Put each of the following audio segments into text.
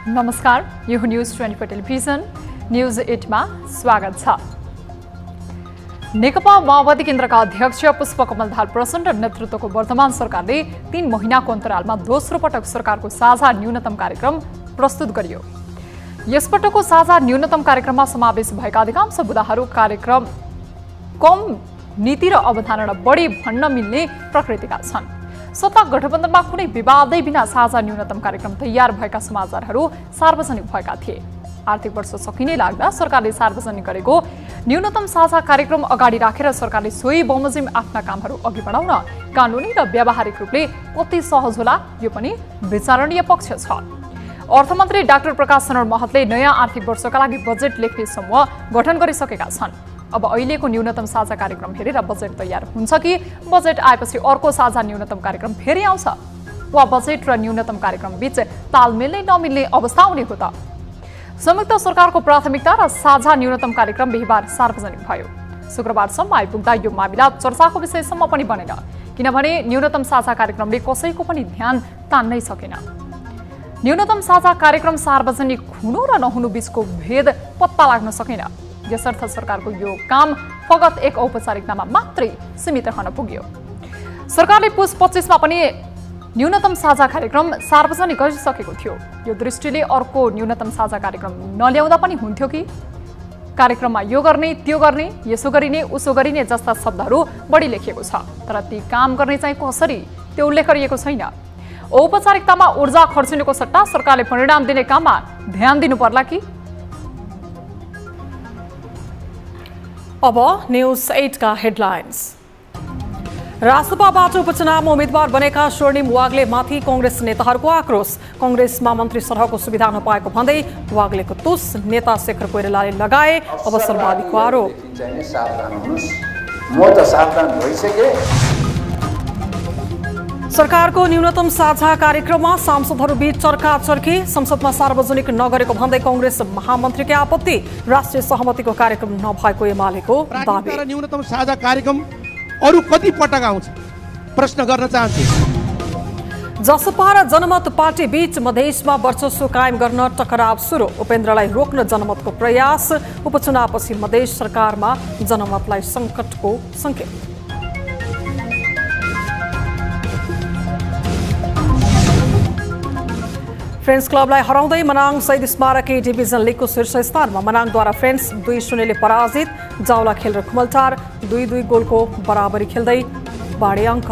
नमस्कार, यो news 24 television news 8 मा स्वागत छ। नेकपा माओवादी केन्द्रका अध्यक्ष पुष्पकमल दाहाल प्रचण्ड नेतृत्वको वर्तमान सरकारले 3 महिनाको अन्तरालमा दोस्रो पटक सरकारको साझा न्यूनतम कार्यक्रम प्रस्तुत गरियो। यसपटकको साझा न्यूनतम कार्यक्रममा समावेश भएका अधिकांश बुदाहरू कार्यक्रम कम नीति र अवधारणा बढी भन्न मिल्ने प्रकृतिका छन्। सत्ता गठबन्धनमा कुनै विवादै बिना साझा न्यूनतम कार्यक्रम तयार भएका समाचारहरू सार्वजनिक भएका थिए। आर्थिक वर्ष सकिने लाग्दा सरकारले सार्वजनिक गरेको न्यूनतम साझा कार्यक्रम अगाडि राखेर सरकारले सोही बमोजिम आफ्ना कामहरू अघि बढाउन कानुनी र व्यावहारिक रूपले कति सहज होला यो पनि विचारणीय पक्ष छ। अर्थमन्त्री डाक्टर प्रकाश शरण महतले नयाँ आर्थिक वर्षका लागि बजेट लेख्ने समूह गठन गरिसकेका छन्। अब अहिलेको न्यूनतम साझा कार्यक्रम हेरेर बजेट तयार हुन्छ कि बजेट आएपछि अर्को साझा न्यूनतम कार्यक्रम फेरि आउँछ वा बजेट र न्यूनतम कार्यक्रम बीच तालमेल नै नमिल्ने अवस्था आउने हो त? संयुक्त सरकारको प्राथमिकता र साझा न्यूनतम कार्यक्रम बिहिबार सार्वजनिक भयो। शुक्रबारसम्म आइपुग्दा यो मामिला चर्चाको विषयसम्म पनि बनेन, किनभने न्यूनतम साझा कार्यक्रमले कसैको पनि ध्यान तान्नै सकेन। न्यूनतम साझा कार्यक्रम सार्वजनिक हुनु र नहुनु बीचको भेद पत्ता लाग्न सकेन। यसर्थ सरकारको यो काम फगत एक औपचारिकतामा मात्रै सीमित रहन पुग्यो। सरकारले पुस 25 मा पनि न्यूनतम साझा कार्यक्रम सार्वजनिक गरिसकेको थियो। यो दृष्टिले अर्को न्यूनतम साझा कार्यक्रम नल्याउँदा पनि हुन्थ्यो कि? कार्यक्रममा यो गर्ने त्यो गर्ने यसो गरिने उसो गरिने जस्ता शब्दहरू बढी लेखिएको छ, तर ती काम गर्ने चाहिँ कसरी त्यो उल्लेख गरिएको छैन। औपचारिकतामा ऊर्जा खर्चिनुको सट्टा सरकारले परिणाम दिने काममा ध्यान दिनु पर्ला कि? अब न्यूज 8 का हेडलाइन्स। रासपाबाट उपचुनावमा उम्मेद्वार बनेका स्वर्णिम वाग्ले माथि कांग्रेस नेताहरूको आक्रोश। कांग्रेसमा मन्त्री सरहको सुविधा नपाएको भन्दै वाग्लेको तुस, नेता शेखर कोइरालाले लगाए अवसरवादीको आरोप। सरकारको न्यूनतम साझा कार्यक्रममा सांसदहरूबीच चर्काचर्की, संसदमा सार्वजनिक नगरेको भन्दै कांग्रेस महामन्त्रीकै आपत्ति। राष्ट्रिय सहमतिको कार्यक्रम नभएको एमालेको दाबी। न्यूनतम साझा कार्यक्रम अरु कति पटक आउँछ प्रश्न गर्न चाहन्छु। जसपा र जनमत पार्टी बीच मधेसमा वर्चस्व कायम गर्न टकराव सुरु। उपेन्द्रलाई रोक्न जनमतको प्रयास। उपचुनावपछि मधेस सरकारमा जनमतलाई संकटको संकेत। फ्रेन्ड्स क्लबलाई हराउँदै मनाङ शहीद स्मारक ए डिभिजन लिगको शीर्ष स्थानमा। मनाङद्वारा फ्रेन्ड्स 2-0 ले पराजित। जाउला खेल र खुमलटार 2-2 गोलको बराबरी खेल्दै बाढे अङ्क।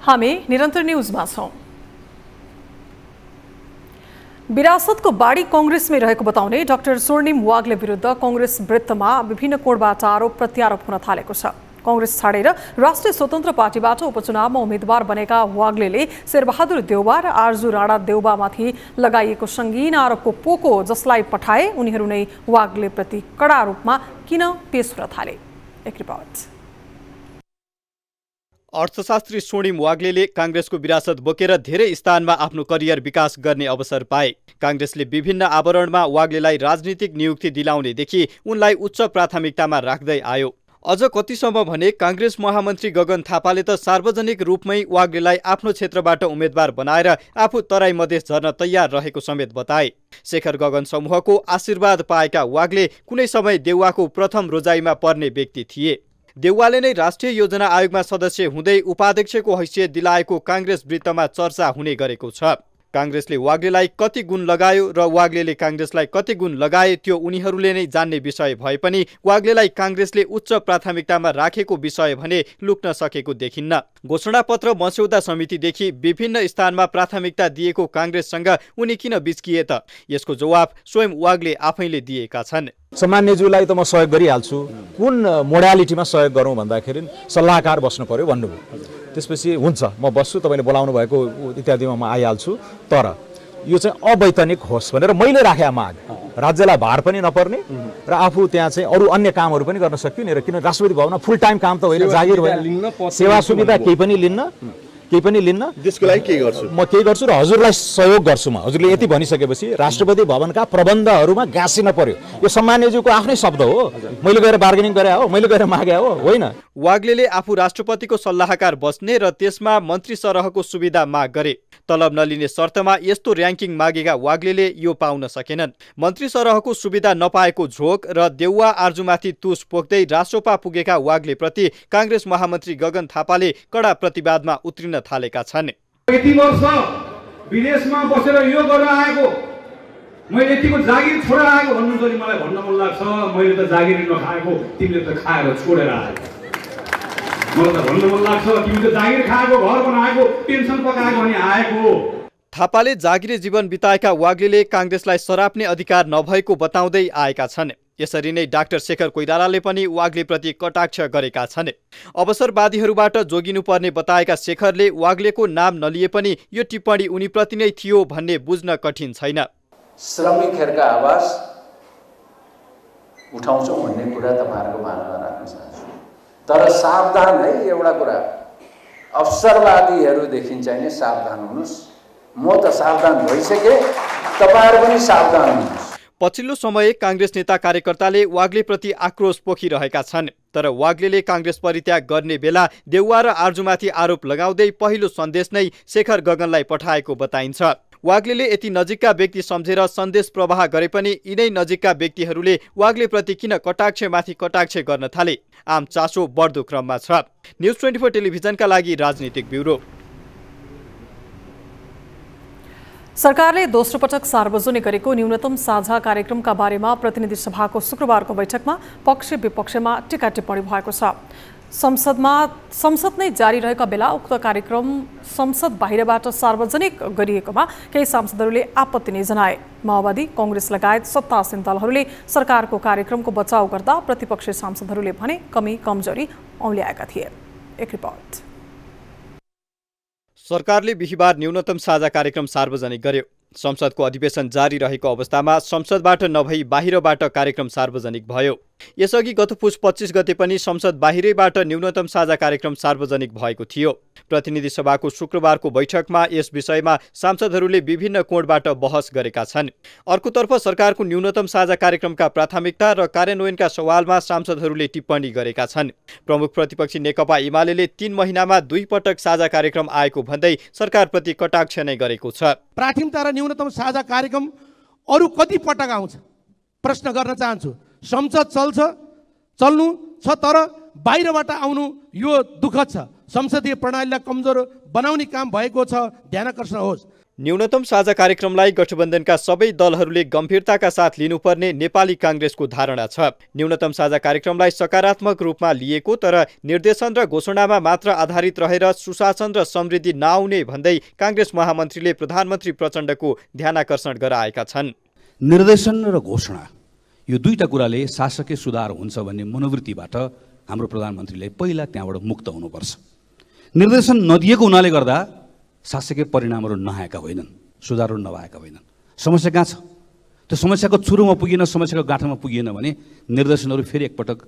हामी निरन्तर न्यूजमा छौं। विरासतको बाढी कांग्रेसमै रहेको बताउने डाक्टर स्वर्णिम वाग्ले विरुद्ध कांग्रेस वृत्तमा विभिन्न कोणबाट आरोप प्रत्यारोप हुन थालेको छ। कांग्रेस छाडेर राष्ट्रिय स्वतन्त्र पार्टीबाट उपचुनावमा उम्मेद्वार बनेका वाग्लेले शेरबहादुर देउबा र आरजु राणा देउबामाथि लगाइएको संगीन आरोपको पोको जसलाई पठाए उनीहरू नै वाग्लेप्रति कडा रूपमा किन पेश हुन थाले? एक रिपोर्ट। अर्थशास्त्री स्वर्णिम वाग्लेले कांग्रेसको विरासत बोकेर धेरै स्थानमा आफ्नो करियर विकास गर्ने अवसर पाए। कांग्रेसले विभिन्न आवरणमा वाग्लेलाई राजनीतिक नियुक्ति दिलाउनेदेखि उनलाई उच्च प्राथमिकतामा राख्दै आयो। अझ कतिसम्म भने कांग्रेस महामन्त्री गगन थापाले त सार्वजनिक रूपमै वाग्लेलाई आफ्नो क्षेत्रबाट उम्मेद्वार बनाएर आफू तराई मधेस झर्न तयार रहेको समेत बताए। शेखर गगन समूहको आशीर्वाद पाएका वाग्ले कुनै समय देउवाको प्रथम रोजाइमा पर्ने व्यक्ति थिए। देउवाले नै राष्ट्रिय योजना आयोगमा सदस्य हुँदै उपाध्यक्षको हैसियत दिलाएको कांग्रेस वृत्तमा चर्चा हुने गरेको छ। काङ्ग्रेसले वाग्लेलाई कति गुण लगायो र वाग्लेले काङ्ग्रेसलाई कति गुण लगाए त्यो उनीहरूले नै जान्ने विषय भए पनि वाग्लेलाई काङ्ग्रेसले उच्च प्राथमिकतामा राखेको विषय भने लुक्न सकेको देखिन्न। घोषणापत्र मस्यौदा समितिदेखि विभिन्न स्थानमा प्राथमिकता दिएको काङ्ग्रेससँग उनी किन बिच्किए त? यसको जवाफ स्वयं वाग्ले आफैले दिएका छन्। सम्मान्यज्यूलाई त म सहयोग गरिहाल्छु, कुन मोडालिटीमा सहयोग गरौँ भन्दाखेरि सल्लाहकार बस्नु पर्यो भन्नुभयो। त्यसपछि हुन्छ म बस्छु, तपाईँले बोलाउनु भएको इत्यादिमा म आइहाल्छु, तर यो चाहिँ अवैतनिक होस् भनेर मैले राखेँ माग। राज्यलाई भार पनि नपर्ने र आफू त्यहाँ चाहिँ अरू अन्य कामहरू पनि गर्न सकिने र किन राष्ट्रपति भवनमा फुल टाइम काम त होइन, जागिर होइन, सेवा सुविधा केही पनि लिन्न। त्यसको लागि के गर्छु म केही गर्छु र हजुरलाई सहयोग गर्छु म। हजुरले यति भनिसकेपछि राष्ट्रपति भवनका प्रबन्धहरूमा गाँसिन पर्यो। यो सम्मान्यज्यूको आफ्नै शब्द हो, मैले गएर बार्गेनिङ गरे हो, मैले गएर मागे हो, होइन। वाग्लेले आफू राष्ट्रपतिको सल्लाहकार बस्ने र त्यसमा मन्त्री सरहको सुविधा माग गरे। तलब नलिने शर्तमा यस्तो र्याङ्किङ मागेका वाग्लेले यो पाउन सकेनन्। मन्त्री सरहको सुविधा नपाएको झोक र देउवा आर्जुमाथि तुस पोख्दै रासोपा पुगेका वाग्लेप्रति काङ्ग्रेस महामन्त्री गगन थापाले कडा प्रतिवादमा उत्रिन थालेका छन्। यति वर्ष विदेशमा बसेर यो गरेर आएको, मैले यतिको जागिर छोडेर आएको भन्नु पनि मलाई भन्न मन लाग्छ। मैले त जागिर नखाएको, तिमीले त खाएर छोडेर आएको। मलाई त भन्न मन लाग्छ, तिमी त जागिर खाएको, घर बनाएको, पेन्सन पकाएको अनि आएको। थापाले जागिरे जीवन बिताएका वाग्लेले काङ्ग्रेसलाई सराप्ने अधिकार नभएको बताउँदै आएका छन्। यसरी नै डाक्टर शेखर कोइरालाले पनि वाग्लेप्रति कटाक्ष गरेका छन्। अवसरवादीहरूबाट जोगिनुपर्ने बताएका शेखरले वाग्लेको नाम नलिए पनि यो टिप्पणी उनीप्रति नै थियो भन्ने बुझ्न कठिन छैन। श्रमिकहरूका आवाज उठाउँछौँ भन्ने कुरा तपाईँहरूको भानमा राख्न चाहन्छु, तर सावधान है। एउटा कुरा, अवसरवादीहरूदेखि चाहिँ नै सावधान हुनुहोस्। म त सावधान भइसकेँ, तपाईँहरू पनि सावधान हुनुहोस्। पछिल्लो समय काङ्ग्रेस नेता कार्यकर्ताले वाग्लेप्रति आक्रोश पोखिरहेका छन्, तर वाग्लेले काङ्ग्रेस परित्याग गर्ने बेला देउवा र आर्जुमाथि आरोप लगाउँदै पहिलो सन्देश नै शेखर गगनलाई पठाएको बताइन्छ। वाग्लेले यति नजिकका व्यक्ति सम्झेर सन्देश प्रवाह गरे पनि यिनै नजिकका व्यक्तिहरूले वाग्लेप्रति किन कटाक्षमाथि कटाक्ष गर्न थाले? आम चासो बढ्दो क्रममा छ। न्युज 24 टेलिभिजनका लागि राजनीतिक ब्युरो। सरकारले दोस्रो पटक सार्वजनिक गरेको न्यूनतम साझा कार्यक्रमका बारेमा प्रतिनिधि सभाको शुक्रबारको बैठकमा पक्ष विपक्षमा टीका टिप्पणी भएको छ। संसद नै जारी रहेका बेला उक्त कार्यक्रम संसद बाहिरबाट सार्वजनिक गरिएकोमा केही सांसदहरूले आपत्ति नै जनाए। माओवादी, कांग्रेस लगायत सत्तासीन दलहरूले सरकारको कार्यक्रमको बचाउ गर्दा प्रतिपक्षी सांसदहरूले भने कमी कमजोरी औल्याएका थिए। एक रिपोर्ट। सरकारले बिहीबार न्यूनतम साझा कार्यक्रम सार्वजनिक गर्यो। संसदको अधिवेशन जारी रहेको अवस्थामा संसदबाट नभई बाहिरबाट कार्यक्रम सार्वजनिक भयो। यसअघि गत पुस 25 गते पनि संसद बाहिरैबाट न्यूनतम साझा कार्यक्रम सार्वजनिक भएको थियो। प्रतिनिधि सभाको शुक्रबारको बैठकमा यस विषयमा सांसदहरूले विभिन्न कोणबाट बहस गरेका छन्। अर्कोतर्फ सरकारको न्यूनतम साझा कार्यक्रमका प्राथमिकता र कार्यान्वयनका सवालमा सांसदहरूले टिप्पणी गरेका छन्। प्रमुख प्रतिपक्षी नेकपा एमाले 3 महिनामा 2 पटक साझा कार्यक्रम आएको भन्दै सरकारप्रति कटाक्ष नै गरेको छ। प्राथमिकता र न्यूनतम साझा कार्यक्रम अरू कति पटक आउँछ प्रश्न गर्न चाहन्छु। संसद चल्नु छ, तर बाहिरबाट आउनु यो दुःखद छ। संसदीय प्रणालीलाई कमजोर बनाउने काम भएको छ, ध्यानकर्षण होस्। न्यूनतम साझा कार्यक्रमलाई गठबन्धनका सबै दलहरूले गम्भीरताका साथ लिनुपर्ने नेपाली काङ्ग्रेसको धारणा छ। न्यूनतम साझा कार्यक्रमलाई सकारात्मक रूपमा लिएको तर निर्देशन र घोषणामा मात्र आधारित रहेर सुशासन र समृद्धि नआउने भन्दै काङ्ग्रेस महामन्त्रीले प्रधानमन्त्री प्रचण्डको ध्यानाकर्षण गराएका छन्। निर्देशन र घोषणा यो दुईटा कुराले शासकीय सुधार हुन्छ भन्ने मनोवृत्तिबाट हाम्रो प्रधानमन्त्रीले पहिला त्यहाँबाट मुक्त हुनुपर्छ। निर्देशन नदिएको हुनाले गर्दा शासकीय परिणामहरू नआएका होइनन्, सुधारहरू नभएका होइनन्। समस्या कहाँ छ? त्यो समस्याको चुरोमा पुगिन, समस्याको गाँठोमा पुगिएन भने निर्देशनहरू फेरि एकपटक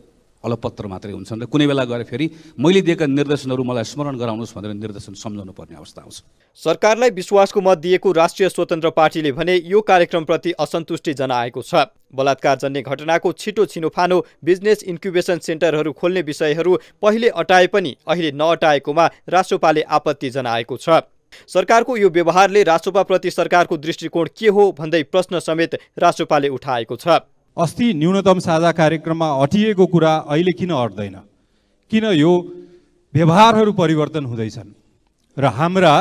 अलपत्र मात्रै हुन्छन् र कुनै बेला गएर फेरि मैले दिएका निर्देशनहरू मलाई स्मरण गराउनुहोस् भनेर निर्देशन सम्झाउनु पर्ने अवस्था आउँछ। सरकारलाई विश्वासको मत दिएको राष्ट्रिय स्वतन्त्र पार्टीले भने यो कार्यक्रमप्रति असन्तुष्टि जनाएको छ। बलात्कार जन्य घटनाको छिटो छिनोफानो बिजनेस इन्क्युबेसन सेन्टरहरू खोल्ने विषयहरू पहिले अटाए पनि अहिले नअटाएकोमा रासोपाले आपत्ति जनाएको छ। सरकारको यो व्यवहारले रासोपाप्रति सरकारको दृष्टिकोण के हो भन्दै प्रश्न समेत रासोपाले उठाएको छ। अस्ति न्यूनतम साझा कार्यक्रममा अटिएको कुरा अहिले किन अट्दैन? किन यो व्यवहारहरू परिवर्तन हुँदैछन् र हाम्रा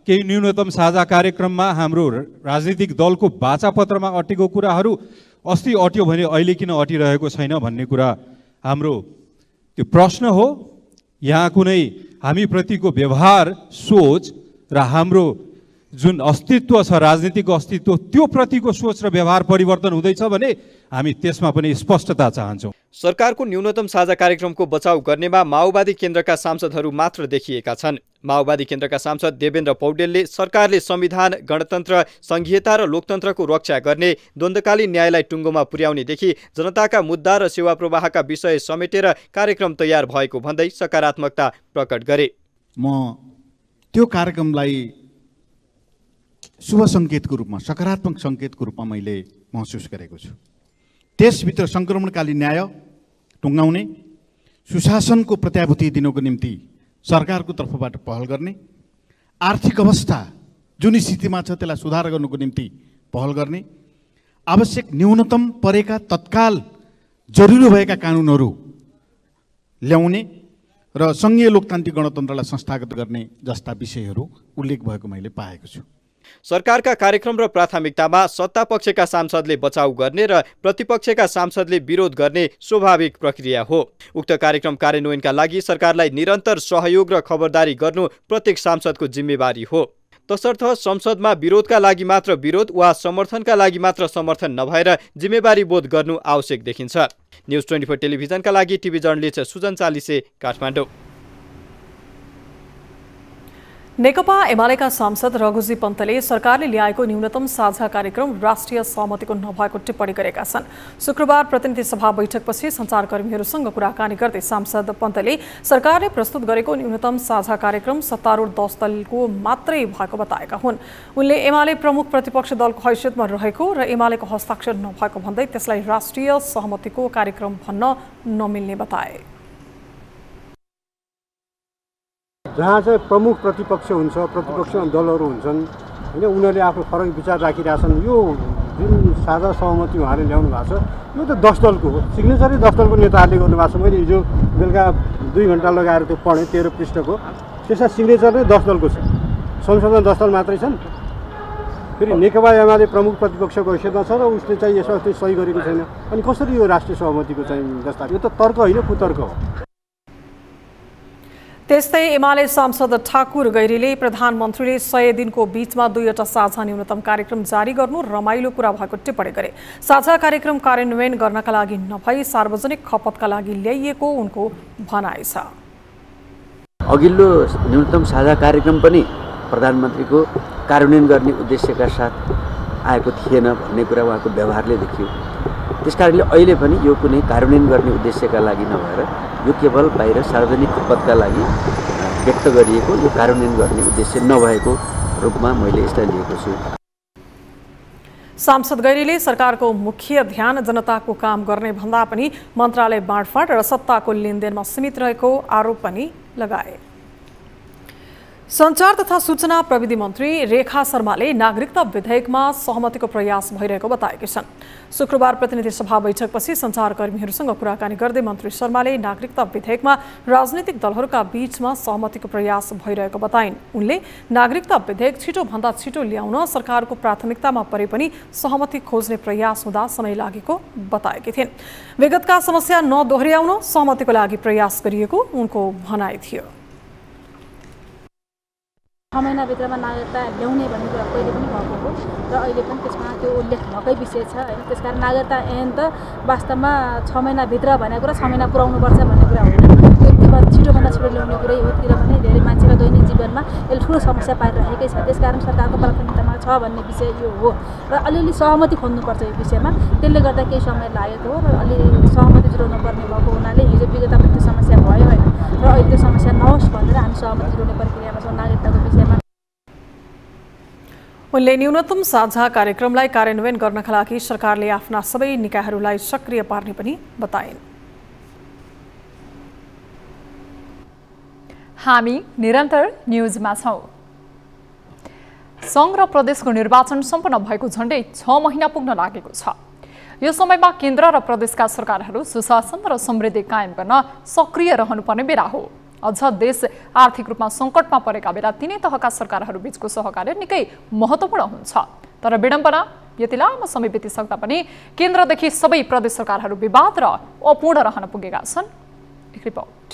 केही न्यूनतम साझा कार्यक्रममा हाम्रो राजनीतिक दलको वाचापत्रमा अटेको कुराहरू अस्ति अट्यो भने अहिले किन अटिरहेको छैन भन्ने कुरा हाम्रो त्यो प्रश्न हो। यहाँ कुनै हामीप्रतिको व्यवहार, सोच र हाम्रो जुन अस्तित्व छ, राजनीतिक अस्तित्व, त्यो प्रतिको सोच र व्यवहार परिवर्तन हुँदैछ भने हामी त्यसमा पनि स्पष्टता चाहन्छौँ। सरकारको न्यूनतम साझा कार्यक्रमको बचाउ गर्नेमा माओवादी केन्द्रका सांसदहरू मात्र देखिएका छन्। माओवादी केन्द्रका सांसद देवेन्द्र पौडेलले सरकारले संविधान, गणतन्त्र, संघीयता र लोकतन्त्रको रक्षा गर्ने, द्वन्द्वकालीन न्यायलाई टुङ्गोमा पुर्याउनेदेखि जनताका मुद्दा र सेवा प्रवाहका विषय समेटेर कार्यक्रम तयार भएको भन्दै सकारात्मकता प्रकट गरे। म त्यो कार्यक्रमलाई शुभ सङ्केतको रूपमा, सकारात्मक सङ्केतको रूपमा मैले महसुस गरेको छु। त्यसभित्र सङ्क्रमणकालीन न्याय टुङ्गाउने, सुशासनको प्रत्याभूति दिनको निम्ति सरकारको तर्फबाट पहल गर्ने, आर्थिक अवस्था जुन स्थितिमा छ त्यसलाई सुधार गर्नुको निम्ति पहल गर्ने, आवश्यक न्यूनतम परेका तत्काल जरुरी भएका कानुनहरू ल्याउने र सङ्घीय लोकतान्त्रिक गणतन्त्रलाई संस्थागत गर्ने जस्ता विषयहरू उल्लेख भएको मैले पाएको छु। सरकारका कार्यक्रम र प्राथमिकतामा सत्तापक्षका सांसदले बचाउ गर्ने र प्रतिपक्षका सांसदले विरोध गर्ने स्वाभाविक प्रक्रिया हो। उक्त कार्यक्रम कार्यान्वयनका लागि सरकारलाई निरन्तर सहयोग र खबरदारी गर्नु प्रत्येक सांसदको जिम्मेवारी हो। तसर्थ संसदमा विरोधका लागि मात्र विरोध वा समर्थनका लागि मात्र समर्थन नभएर जिम्मेवारी बोध गर्नु आवश्यक देखिन्छ। न्युज 24 टेलिभिजनका लागि टिभी जर्नलिस्ट सुजन चालिसे, काठमाडौँ। नेकपा एमालेका सांसद रघुजी पन्तले सरकारले ल्याएको न्यूनतम साझा कार्यक्रम राष्ट्रिय सहमतिको नभएको टिप्पणी गरेका छन्। शुक्रबार प्रतिनिधि सभा बैठकपछि सञ्चारकर्मीहरूसँग कुराकानी गर्दै सांसद पन्तले सरकारले प्रस्तुत गरेको न्यूनतम साझा कार्यक्रम सत्तारूढ 10 दलको मात्रै भएको बताएका हुन्। उनले एमाले प्रमुख प्रतिपक्ष दलको हैसियतमा रहेको र एमालेको हस्ताक्षर नभएको भन्दै त्यसलाई राष्ट्रिय सहमतिको कार्यक्रम भन्न नमिल्ने बताए। जहाँ चाहिँ प्रमुख प्रतिपक्ष हुन्छ, प्रतिपक्ष दलहरू हुन्छन् होइन, उनीहरूले आफ्नो फरक विचार राखिरहेछन्। यो जुन साझा सहमति उहाँले ल्याउनु भएको छ यो त 10 दलको हो, सिग्नेचरै 10 दलको नेताहरूले गर्नुभएको छ। मैले हिजो बेलुका 2 घन्टा लगाएर त्यो पढेँ, 13 पृष्ठको। त्यसमा सिग्नेचर नै 10 दलको छ, संसदमा 10 दल मात्रै छन्। फेरि नेकपा एमाले प्रमुख प्रतिपक्षको हैसियतमा छ र उसले चाहिँ यसो सही गरेको छैन। अनि कसरी यो राष्ट्रिय सहमतिको चाहिँ दस्तावेज? यो त तर्क होइन, कुतर्क हो। त्यस्तै एमाले सांसद ठाकुर गैरीले प्रधानमन्त्रीले 100 दिनको बीचमा 2वटा साझा न्यूनतम कार्यक्रम जारी गर्नु रमाइलो कुरा भएको टिप्पणी गरे। साझा कार्यक्रम कार्यान्वयन गर्नका लागि नभई सार्वजनिक खपतका लागि ल्याइएको उनको भनाइ छ। अघिल्लो न्यूनतम साझा कार्यक्रम पनि प्रधानमन्त्रीको कार्यान्वयन गर्ने उद्देश्यका साथ आएको थिएन भन्ने कुरा उहाँको व्यवहारले देखियो। त्यसकारणले अहिले पनि यो कुनै कार्यान्वयन गर्ने उद्देश्यका लागि नभएर यो केवल बाहिर सार्वजनिक खपतका लागि व्यक्त गरिएको, यो कार्यान्वयन गर्ने उद्देश्य नभएको रूपमा मैले यसलाई लिएको छु। सांसद गैरीले सरकारको मुख्य ध्यान जनताको काम गर्ने भन्दा पनि मन्त्रालय बाँडफाँड र सत्ताको लेनदेनमा सीमित रहेको आरोप पनि लगाए। सञ्चार तथा सूचना प्रविधि मन्त्री रेखा शर्माले नागरिकता विधेयकमा सहमतिको प्रयास भइरहेको बताएकी छन्। शुक्रबार प्रतिनिधि सभा बैठकपछि सञ्चारकर्मीहरूसँग कुराकानी गर्दै मन्त्री शर्माले नागरिकता विधेयकमा राजनीतिक दलहरूका बीचमा सहमतिको प्रयास भइरहेको बताइन्। उनले नागरिकता विधेयक छिटोभन्दा छिटो ल्याउन सरकारको प्राथमिकतामा परे पनि सहमति खोज्ने प्रयास हुँदा समय लागेको बताएकी थिइन्। विगतका समस्या नदोहोर्याउन सहमतिको लागि प्रयास गरिएको उनको भनाइ थियो। 6 महिनाभित्रमा नागरिकता ल्याउने भन्ने कुरा पहिले पनि भएको हो र अहिले पनि त्यसमा त्यो उल्लेख भएकै विषय छ होइन। त्यसकारण नागरिकता ऐन त वास्तवमा 6 महिनाभित्र भनेको कुरा 6 महिना पुर्याउनुपर्छ भन्ने कुरा होइन। त्यो छिटोभन्दा छिटो ल्याउने कुरै हो। किनभने धेरै मान्छेको दैनिक जीवनमा यसले ठुलो समस्या पारिरहेकै छ। त्यसकारण सरकारको प्राथमिकतामा छ भन्ने विषय यो हो र अलिअलि सहमति खोज्नुपर्छ यो विषयमा। त्यसले गर्दा केही समय लागेको हो र अलि सहमति जुटाउनु पर्ने भएको हुनाले हिजो विगतमा पनि त्यो समस्या भयो होइन र अहिले त्यो समस्या नहोस् भनेर हामी सहमति जुटाउने प्रक्रियामा छौँ नागरिकताको विषयमा। उनले न्यूनतम साझा कार्यक्रमलाई कार्यान्वयन गर्नका लागि सरकारले आफ्ना सबै निकायहरूलाई सक्रिय पार्ने पनि बताइन्। हामी निरन्तर न्युजमा छौं। संघ र प्रदेशको निर्वाचन सम्पन्न भएको झण्डै 6 महिना पुग्न लागेको छ। यो समयमा केन्द्र र प्रदेशका सरकारहरू सुशासन र समृद्धि कायम गर्न सक्रिय रहनुपर्ने बेला हो। अझ देश आर्थिक रूपमा सङ्कटमा परेका बेला तिनै तहका सरकारहरू बीचको सहकार्य निकै महत्त्वपूर्ण हुन्छ। तर विडम्बना यति लामो समय बितिसक्दा पनि केन्द्रदेखि सबै प्रदेश सरकारहरू विवाद र अपूर्ण रहन पुगेका छन्। एक रिपोर्ट।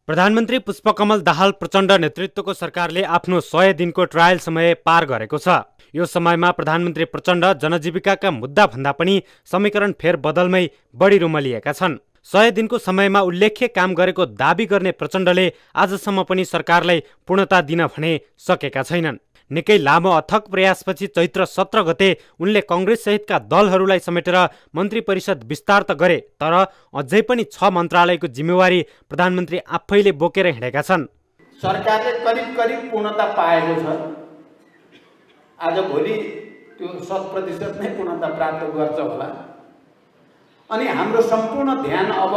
प्रधानमन्त्री पुष्पकमल दाहाल प्रचण्ड नेतृत्वको सरकारले आफ्नो 100 दिनको ट्रायल समय पार गरेको छ। यो समयमा प्रधानमन्त्री प्रचण्ड जनजीविकाका मुद्दा भन्दा पनि समीकरण फेरबदलमै बढी रुमलिएका छन्। 100 दिनको समयमा उल्लेख्य काम गरेको दाबी गर्ने प्रचण्डले आजसम्म पनि सरकारलाई पूर्णता दिन भने सकेका छैनन्। निकै लामो अथक प्रयासपछि चैत्र 17 गते उनले कांग्रेस सहितका दलहरूलाई समेटेर मन्त्री परिषद विस्तार त गरे, तर अझै पनि 6 मन्त्रालयको जिम्मेवारी प्रधानमन्त्री आफैले बोकेर हिँडेका छन्। सरकारले करिब पूर्णता पाएको छ। आज भोलि त्यो 100% नै पूर्णता प्राप्त गर्छ होला। अनि हाम्रो सम्पूर्ण ध्यान अब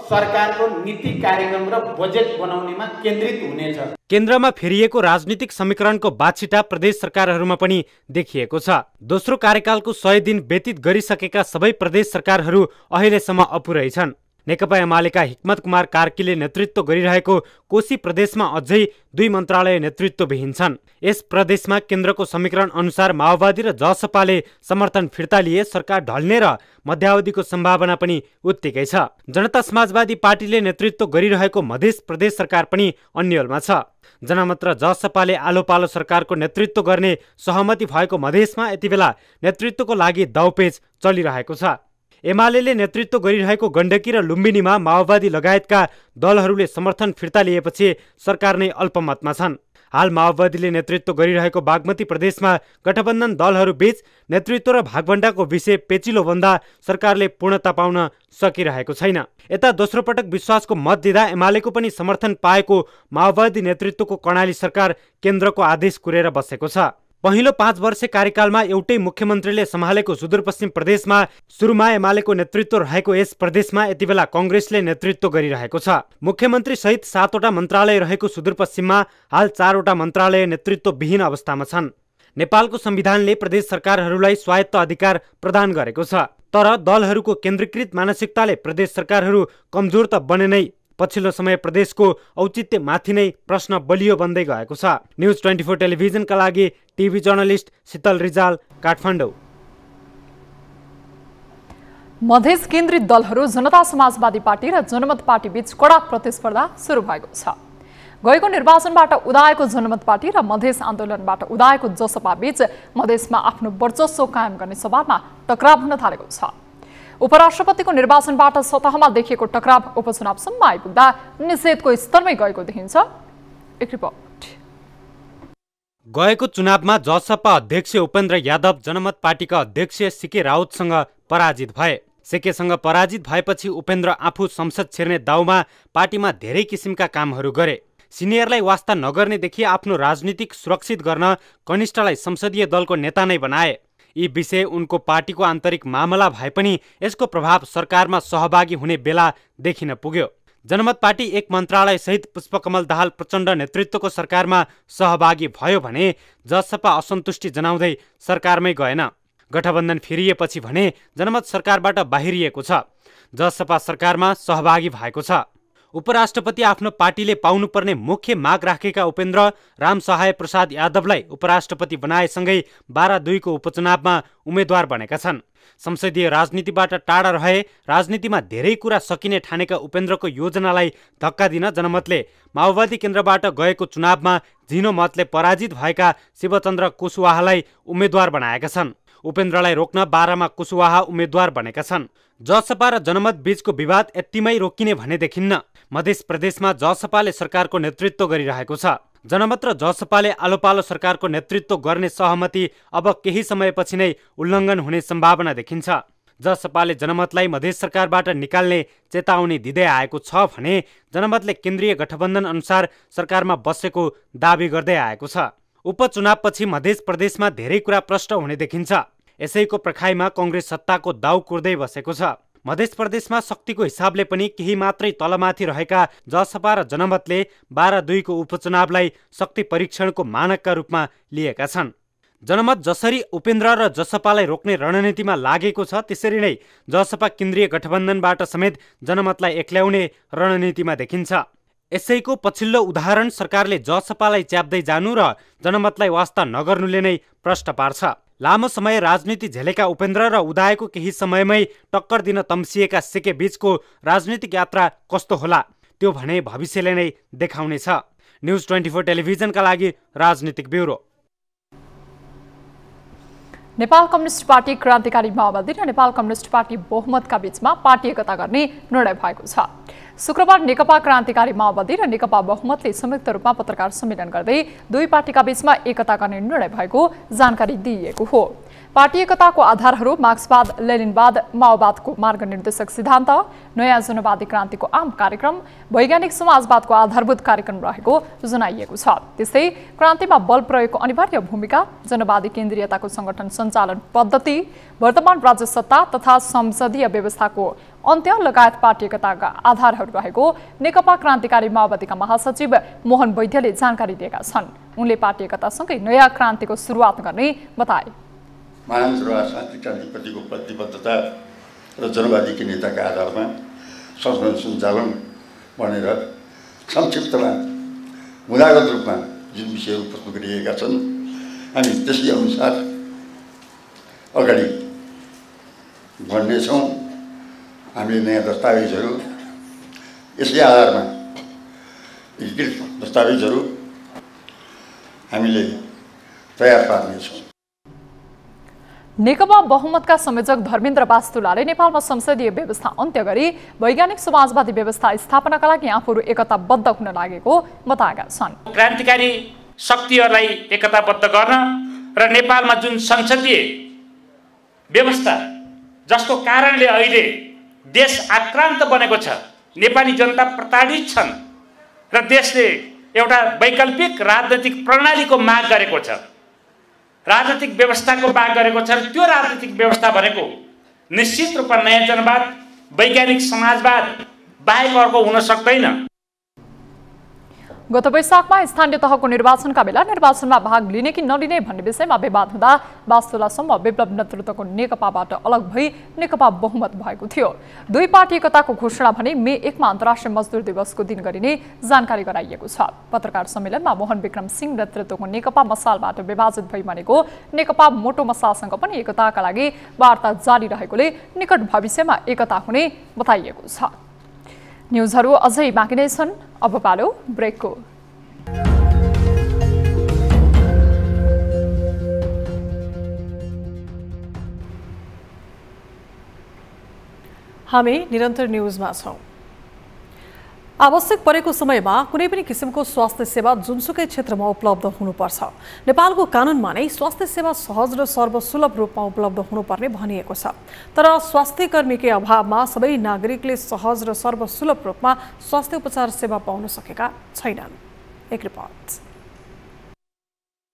सरकारको नीति कार्यक्रम र बजेट बनाउनेमा केन्द्रित हुनेछ। केन्द्रमा फेरिएको राजनीतिक समीकरणको बाछिटा प्रदेश सरकारहरूमा पनि देखिएको छ। दोस्रो कार्यकालको 100 दिन व्यतीत गरिसकेका सबै प्रदेश सरकारहरू अहिलेसम्म अपुरै छन्। नेकपा एमालेका हिक्मत कुमार कार्कीले नेतृत्व गरिरहेको कोशी प्रदेशमा अझै 2 मन्त्रालय नेतृत्वविहीन छन्। यस प्रदेशमा केन्द्रको समीकरण अनुसार माओवादी र जसपाले समर्थन फिर्ता लिए सरकार ढल्ने र मध्यावधिको सम्भावना पनि उत्तिकै छ। जनता समाजवादी पार्टीले नेतृत्व गरिरहेको मधेस प्रदेश सरकार पनि अन्यलमा छ। जनमत र जसपाले आलो पालो सरकारको नेतृत्व गर्ने सहमति भएको मधेसमा यति बेला नेतृत्वको लागि दाउपेच चलिरहेको छ। एमालेले नेतृत्व गरिरहेको गण्डकी र लुम्बिनीमा माओवादी लगायतका दलहरूले समर्थन फिर्ता लिएपछि सरकार नै अल्पमतमा छन्। हाल माओवादीले नेतृत्व गरिरहेको बागमती प्रदेशमा गठबन्धन दलहरू बीच नेतृत्व र भागभण्डाको विषय पेचिलो भन्दा सरकारले पूर्णता पाउन सकिरहेको छैन। यता दोस्रो पटक विश्वासको मत दिँदा एमालेको पनि समर्थन पाएको माओवादी नेतृत्वको कर्णाली सरकार केन्द्रको आदेश कुरेर बसेको छ। पहिलो 5 वर्ष कार्यकालमा एउटै मुख्यमन्त्रीले सम्हालेको सुदूरपश्चिम प्रदेशमा सुरुमा एमालेको नेतृत्व रहेको यस प्रदेशमा यति बेला कांग्रेसले नेतृत्व गरिरहेको छ। मुख्यमन्त्री सहित 7 वटा मन्त्रालय रहेको सुदूरपश्चिममा हाल 4 वटा मन्त्रालय नेतृत्वविहीन अवस्थामा छन्। नेपालको संविधानले प्रदेश सरकारहरूलाई स्वायत्त अधिकार प्रदान गरेको छ, तर दलहरूको केन्द्रीकृत मानसिकताले प्रदेश सरकारहरू कमजोर त बने नै पछिल्लो समय प्रदेशको औचित्य माथि नै प्रश्न बलियो बन्दै गएको छ। न्युज 24 टेलिभिजनका लागि टिभी जर्नलिस्ट शीतल रिजाल, काठमाडौँ। मधेस केन्द्रित दलहरू जनता समाजवादी पार्टी र जनमत पार्टी बीच कडा प्रतिस्पर्धा सुरु भएको छ। गएको निर्वाचनबाट उदाएको जनमत पार्टी र मधेस आन्दोलनबाट उदाएको जसपा बीच मधेसमा आफ्नो वर्चस्व कायम गर्ने सवालमा टक्राव हुन थालेको छ। उपराष्ट्रपतिको निर्वाचनबाट सतहमा देखिएको टक्राव उपचुनावसम्म आइपुग्दा निषेधको स्तरमै गएको देखिन्छ। एक रिपोर्ट। गएको चुनावमा जसपा अध्यक्ष उपेन्द्र यादव जनमत पार्टीका अध्यक्ष सीके राउतसँग पराजित भए। सीकेसँग पराजित भएपछि उपेन्द्र आफू संसद छिर्ने दाउमा पार्टीमा धेरै किसिमका कामहरू गरे। सिनियरलाई वास्ता नगर्नेदेखि आफ्नो राजनीतिक सुरक्षित गर्न कनिष्ठलाई संसदीय दलको नेता नै बनाए। यी विषय उनको पार्टीको आन्तरिक मामला भए पनि यसको प्रभाव सरकारमा सहभागी हुने बेला देखिन पुग्यो। जनमत पार्टी 1 मन्त्रालय सहित पुष्पकमल दाहाल प्रचण्ड नेतृत्वको सरकारमा सहभागी भयो भने जसपा असन्तुष्टि जनाउँदै सरकारमै गएन। गठबन्धन फेरिएपछि भने जनमत सरकारबाट बाहिरिएको छ, जसपा सरकारमा सहभागी भएको छ। उपराष्ट्रपति आफ्नो पार्टीले पाउनुपर्ने मुख्य माग राखेका उपेन्द्र राम सहाय प्रसाद यादवलाई उपराष्ट्रपति बनाएसँगै 12/2 को उपचुनावमा उम्मेद्वार बनेका छन्। संसदीय राजनीतिबाट टाढा रहे राजनीतिमा धेरै कुरा सकिने ठानेका उपेन्द्रको योजनालाई धक्का दिन जनमतले माओवादी केन्द्रबाट गएको चुनावमा झिनो मतले पराजित भएका शिवचन्द्र कुशवाहालाई उम्मेद्वार बनाएका छन्। उपेन्द्रलाई रोक्न 12 मा कुशवाहा उम्मेद्वार बनेका छन्। जसपा र जनमत बीचको विवाद यतिमै रोकिने भने देखिन्न। मध्य प्रदेशमा जसपाले सरकारको नेतृत्व गरिरहेको छ। जनमत र जसपाले आलोपालो सरकारको नेतृत्व गर्ने सहमति अब केही समयपछि नै उल्लङ्घन हुने सम्भावना देखिन्छ। जसपाले जनमतलाई मधेस सरकारबाट निकाल्ने चेतावनी दिँदै आएको छ भने जनमतले केन्द्रीय गठबन्धन अनुसार सरकारमा बसेको दावी गर्दै आएको छ। उपचुनावपछि मध्य प्रदेशमा धेरै कुरा प्रष्ट हुने देखिन्छ। यसैको प्रखाइमा कांग्रेस सत्ताको दाउ कुर्दै बसेको छ। मध्य प्रदेशमा शक्तिको हिसाबले पनि केही मात्रै तलमाथि रहेका जसपा र जनमतले 12/2 को उपचुनावलाई शक्ति परीक्षणको मानकका रूपमा लिएका छन्। जनमत जसरी उपेन्द्र र जसपालाई रोक्ने रणनीतिमा लागेको छ, त्यसरी नै जसपा केन्द्रीय गठबन्धनबाट समेत जनमतलाई एक्ल्याउने रणनीतिमा देखिन्छ। यसैको पछिल्लो उदाहरण सरकारले जसपालाई च्याप्दै जानु र जनमतलाई वास्ता नगर्नुले नै प्रश्न पार्छ। लामो समय राजनीति झेलेका उपेन्द्र र उदायको केही समयमै टक्कर दिन तम्सिएका सेके बीचको राजनीतिक यात्रा कस्तो होला त्यो भने भविष्यले नै देखाउनेछ। न्युज 24 टेलिभिजनका लागि राजनीतिक ब्युरो। नेपाल कम्युनिस्ट पार्टी क्रान्तिकारी माओवादी र नेपाल कम्युनिस्ट पार्टी बहुमतका बीचमा पार्टी एकता गर्ने निर्णय भएको छ। शुक्रबार नेकपा क्रान्तिकारी माओवादी र नेकपा बहुमतले संयुक्त रूपमा पत्रकार सम्मेलन गर्दै दुई पार्टीका बीचमा एकता गर्ने निर्णय भएको जानकारी दिइएको हो। पार्टी एकताको आधारहरू मार्क्सवाद, लेनिनवाद, माओवादको मार्ग निर्देशक सिद्धान्त, नयाँ जनवादी क्रान्तिको आम कार्यक्रम, वैज्ञानिक समाजवादको आधारभूत कार्यक्रम रहेको जनाइएको छ। त्यस्तै क्रान्तिमा बल प्रयोगको अनिवार्य भूमिका, जनवादी केन्द्रीयताको संगठन सञ्चालन पद्धति, वर्तमान राज्य सत्ता तथा संसदीय व्यवस्थाको अन्त्य लगायत पार्टी एकताका आधारहरू रहेको नेकपा क्रान्तिकारी माओवादीका महासचिव मोहन वैद्यले जानकारी दिएका छन्। उनले पार्टी एकतासँगै नयाँ क्रान्तिको सुरुवात गर्ने बताए। महान राजनीतिक क्रान्तिप्रतिको प्रतिबद्धता र जनवादी केन्द्रीयताका आधारमा संसद सञ्चालन भनेर संक्षिप्तमा मुदागत रूपमा जुन विषयहरू प्रस्तुत गरिएका छन् हामी त्यसै अनुसार अगाडि बढ्नेछौँ। हामीले नयाँ दस्तावेजहरू यसै आधारमा एकीकृत दस्तावेजहरू हामीले तयार पार्नेछौँ। नेकपा बहुमतका संयोजक धर्मेन्द्र वास्तुलाले नेपालमा संसदीय व्यवस्था अन्त्य गरी वैज्ञानिक समाजवादी व्यवस्था स्थापनाका लागि आफूहरू एकताबद्ध हुन लागेको बताएका छन्। क्रान्तिकारी शक्तिहरूलाई एकताबद्ध गर्न र नेपालमा जुन संसदीय व्यवस्था जसको कारणले अहिले देश आक्रान्त बनेको छ, नेपाली जनता प्रताडित छन् र देशले एउटा वैकल्पिक राजनैतिक प्रणालीको माग गरेको छ, राजनीतिक व्यवस्थाको माग गरेको छ। त्यो राजनीतिक व्यवस्था भनेको निश्चित रूपमा नयाँ जनवाद, वैज्ञानिक समाजवाद बाहेक अर्को हुन सक्दैन। गत वैशाखमा स्थानीय तहको निर्वाचनका बेला निर्वाचनमा भाग लिने कि नलिने भन्ने विषयमा विवाद हुँदा वास्तुलासम्म विप्लव नेतृत्वको नेकपाबाट अलग भई नेकपा बहुमत भएको थियो। दुई पार्टी एकताको घोषणा भने मे 1 मा अन्तर्राष्ट्रिय मजदुर दिवसको दिन गरिने जानकारी गराइएको छ। पत्रकार सम्मेलनमा मोहन विक्रम सिंह नेतृत्वको नेकपा मसालबाट विभाजित भई बनेको नेकपा मोटो मसालसँग पनि एकताका लागि वार्ता जारी रहेकोले निकट भविष्यमा एकता हुने बताइएको छ। न्युजहरू अझै बाँकी नै छन्, अब पालो ब्रेकको। हामी निरन्तर न्युजमा छौं। आवश्यक परेको समयमा कुनै पनि किसिमको स्वास्थ्य सेवा जुनसुकै क्षेत्रमा उपलब्ध हुनुपर्छ। नेपालको कानुनमा नै स्वास्थ्य सेवा सहज र सर्वसुलभ रूपमा उपलब्ध हुनुपर्ने भनिएको छ। तर स्वास्थ्य कर्मीकै अभावमा सबै नागरिकले सहज र सर्वसुलभ रूपमा स्वास्थ्य उपचार सेवा पाउन सकेका छैनन्। एक रिपोर्ट।